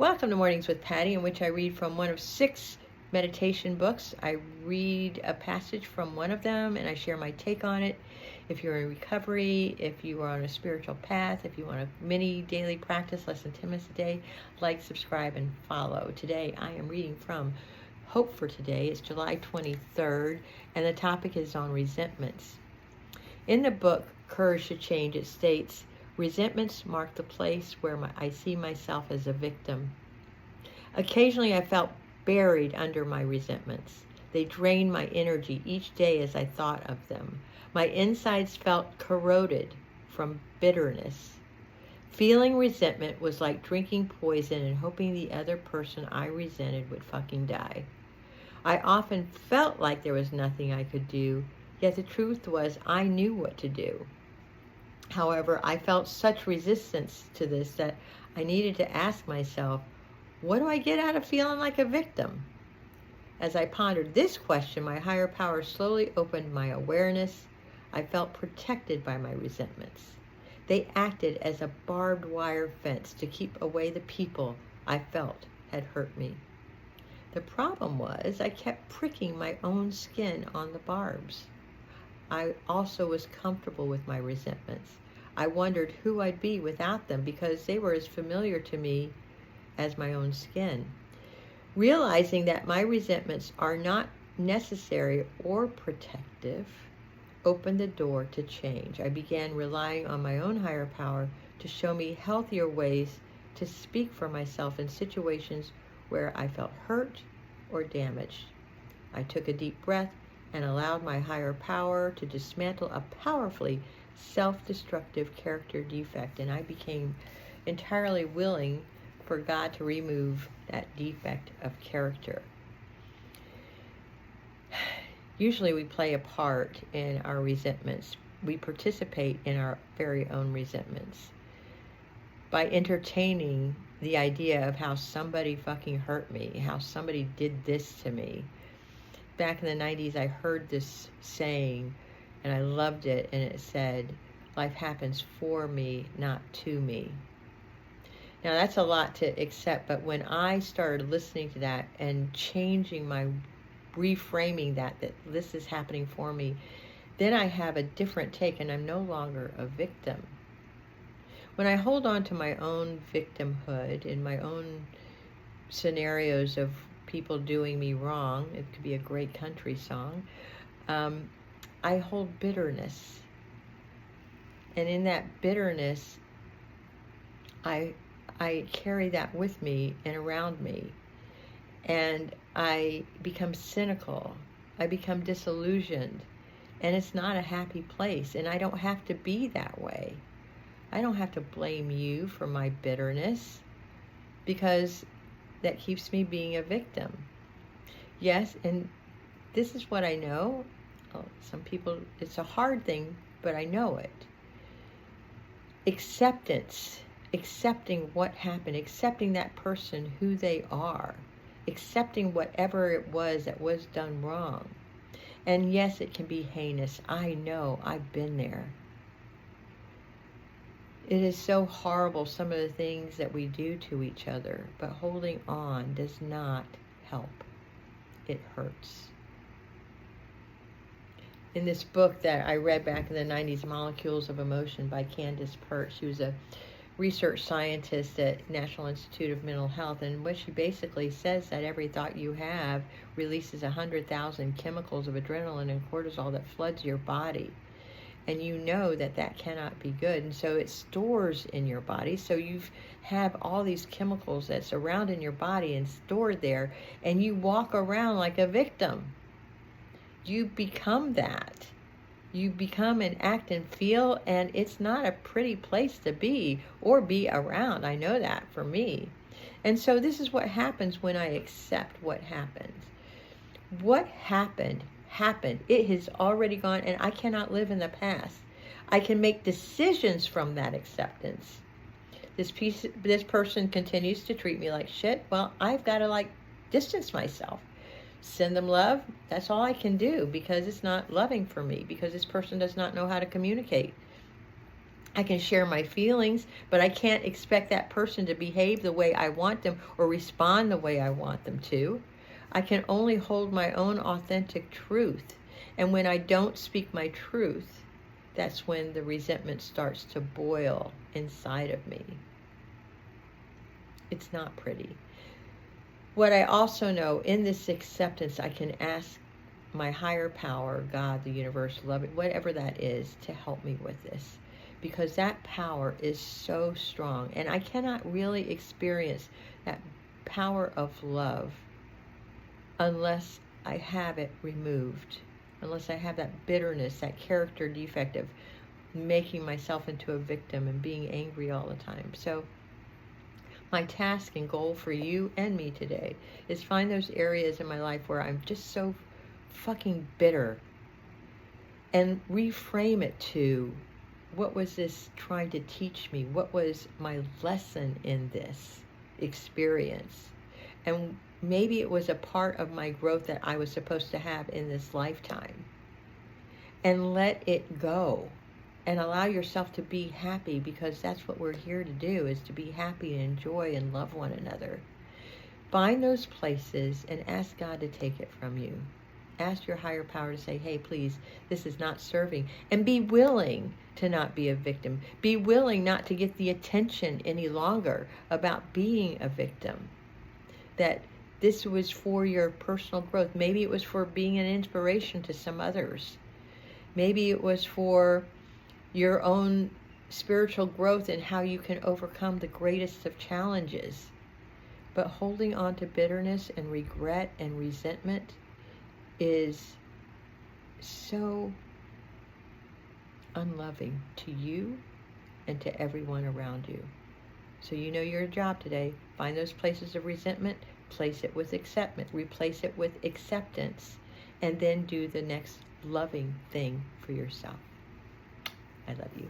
Welcome to Mornings with Patty, in which I read from one of 6 meditation books. I read a passage from one of them and I share my take on it. If you're in recovery, if you are on a spiritual path, if you want a mini daily practice, less than 10 minutes a day, like, subscribe, and follow. Today I am reading from Hope for Today. It's July 23rd, and the topic is on resentments. In the book, Courage to Change, it states, resentments mark the place where I see myself as a victim. Occasionally I felt buried under my resentments. They drained my energy each day as I thought of them. My insides felt corroded from bitterness. Feeling resentment was like drinking poison and hoping the other person I resented would fucking die. I often felt like there was nothing I could do, yet the truth was I knew what to do. However, I felt such resistance to this that I needed to ask myself, what do I get out of feeling like a victim? As I pondered this question, my higher power slowly opened my awareness. I felt protected by my resentments. They acted as a barbed wire fence to keep away the people I felt had hurt me. The problem was I kept pricking my own skin on the barbs. I also was comfortable with my resentments. I wondered who I'd be without them because they were as familiar to me as my own skin. Realizing that my resentments are not necessary or protective opened the door to change. I began relying on my own higher power to show me healthier ways to speak for myself in situations where I felt hurt or damaged. I took a deep breath and allowed my higher power to dismantle a powerfully self-destructive character defect, and I became entirely willing for God to remove that defect of character. Usually we play a part in our resentments. We participate in our very own resentments by entertaining the idea of how somebody fucking hurt me, how somebody did this to me. Back in the 90s, I heard this saying, and I loved it, and it said, life happens for me, not to me. Now, that's a lot to accept, but when I started listening to that and changing reframing that this is happening for me, then I have a different take, and I'm no longer a victim. When I hold on to my own victimhood and my own scenarios of people doing me wrong, it could be a great country song, I hold bitterness. And in that bitterness, I carry that with me and around me. And I become cynical. I become disillusioned. And it's not a happy place. And I don't have to be that way. I don't have to blame you for my bitterness, because that keeps me being a victim. Yes, and this is what I know. Some people, it's a hard thing, but I know it. Acceptance, accepting what happened, accepting that person, who they are, accepting whatever it was that was done wrong. And yes, it can be heinous. I know, I've been there. It is so horrible, some of the things that we do to each other, but holding on does not help. It hurts. In this book that I read back in the 90s, Molecules of Emotion by Candace Pert, she was a research scientist at National Institute of Mental Health, and what she basically says that every thought you have releases 100,000 chemicals of adrenaline and cortisol that floods your body. And you know that that cannot be good, and so it stores in your body. So you have all these chemicals that's around in your body and stored there, and you walk around like a victim. You become that. You become and act and feel, and it's not a pretty place to be or be around. I know that for me. And so this is what happens when I accept what happens. What happened. It has already gone, and I cannot live in the past. I can make decisions from that acceptance. This person continues to treat me like shit. Well, I've got to distance myself. Send them love. That's all I can do, because it's not loving for me, because this person does not know how to communicate. I can share my feelings, but I can't expect that person to behave the way I want them or respond the way I want them to. I can only hold my own authentic truth. And when I don't speak my truth, that's when the resentment starts to boil inside of me. It's not pretty. What I also know, in this acceptance, I can ask my higher power, God, the universe, love it, whatever that is, to help me with this. Because that power is so strong. And I cannot really experience that power of love unless I have it removed. Unless I have that bitterness, that character defect of making myself into a victim and being angry all the time. So my task and goal for you and me today is find those areas in my life where I'm just so fucking bitter and reframe it to, what was this trying to teach me? What was my lesson in this experience? And maybe it was a part of my growth that I was supposed to have in this lifetime. And let it go. And allow yourself to be happy, because that's what we're here to do, is to be happy and enjoy and love one another. Find those places and ask God to take it from you. Ask your higher power to say, hey, please, this is not serving. And be willing to not be a victim. Be willing not to get the attention any longer about being a victim. That this was for your personal growth. Maybe it was for being an inspiration to some others. Maybe it was for your own spiritual growth and how you can overcome the greatest of challenges. But holding on to bitterness and regret and resentment is so unloving to you and to everyone around you. So you know your job today. Find those places of resentment, place it with acceptance, replace it with acceptance, and then do the next loving thing for yourself. I love you.